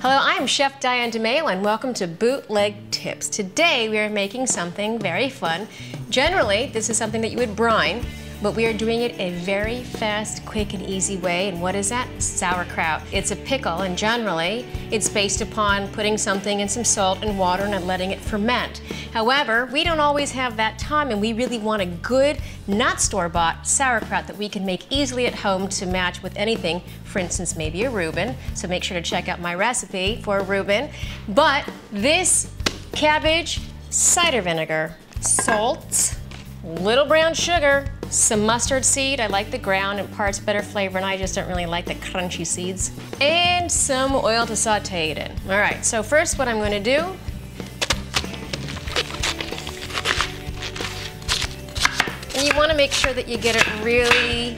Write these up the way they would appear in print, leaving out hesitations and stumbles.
Hello, I am Chef Diane DeMayo and welcome to Bootleg Tips. Today we are making something very fun. Generally, this is something that you would brine, but we are doing it a very fast, quick, and easy way. And what is that? Sauerkraut. It's a pickle, and generally it's based upon putting something in some salt and water and then letting it ferment. However, we don't always have that time, and we really want a good, not store-bought sauerkraut that we can make easily at home to match with anything. For instance, maybe a Reuben. So make sure to check out my recipe for a Reuben. But this cabbage, cider vinegar, salt, little brown sugar, some mustard seed. I like the ground, imparts better flavor, and I just don't really like the crunchy seeds. And some oil to saute it in. All right, so first what I'm going to do, and you want to make sure that you get it really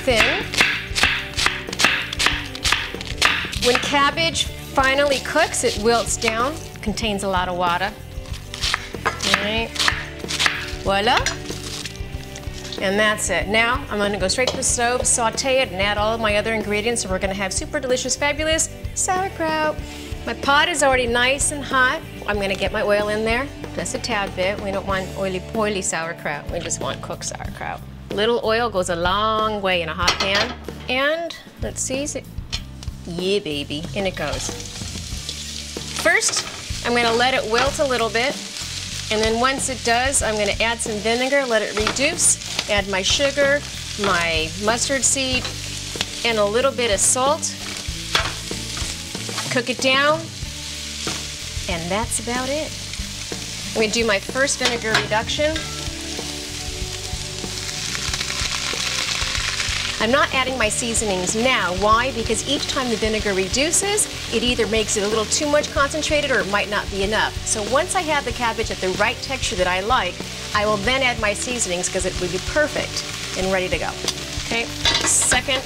thin. When cabbage finally cooks, it wilts down, contains a lot of water. All right, voila. And that's it. Now I'm going to go straight to the stove, saute it, and add all of my other ingredients, and we're going to have super delicious, fabulous sauerkraut. My pot is already nice and hot. I'm going to get my oil in there, just a tad bit. We don't want oily sauerkraut. We just want cooked sauerkraut. Little oil goes a long way in a hot pan. And let's see, yeah, baby, in it goes. First, I'm going to let it wilt a little bit. And then once it does, I'm going to add some vinegar, let it reduce, add my sugar, my mustard seed, and a little bit of salt. Cook it down, and that's about it. I'm going to do my first vinegar reduction. I'm not adding my seasonings now. Why? Because each time the vinegar reduces, it either makes it a little too much concentrated or it might not be enough. So once I have the cabbage at the right texture that I like, I will then add my seasonings because it will be perfect and ready to go. Okay, second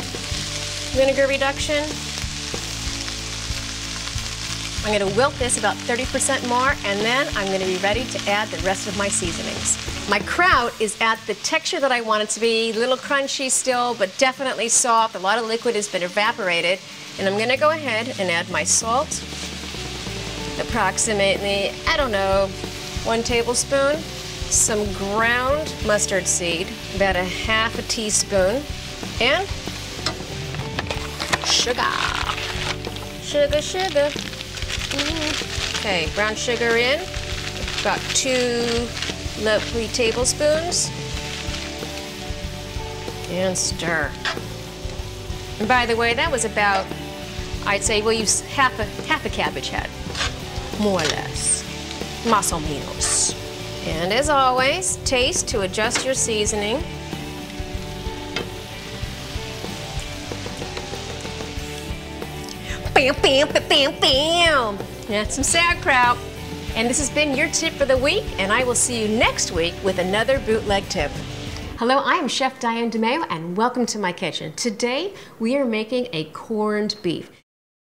vinegar reduction. I'm going to wilt this about 30% more, and then I'm going to be ready to add the rest of my seasonings. My kraut is at the texture that I want it to be, a little crunchy still, but definitely soft. A lot of liquid has been evaporated. And I'm going to go ahead and add my salt, approximately, I don't know, 1 tablespoon. Some ground mustard seed, about a ½ teaspoon. And sugar. Sugar, sugar. Okay, brown sugar in, about 2 lovely tablespoons, and stir. And by the way, that was about, I'd say we'll use half a cabbage head, more or less, más o menos. And as always, taste to adjust your seasoning. Bam, bam, bam, bam, bam. That's some sauerkraut. And this has been your tip for the week, and I will see you next week with another bootleg tip. Hello, I am Chef Diane DeMayo, and welcome to my kitchen. Today, we are making a corned beef.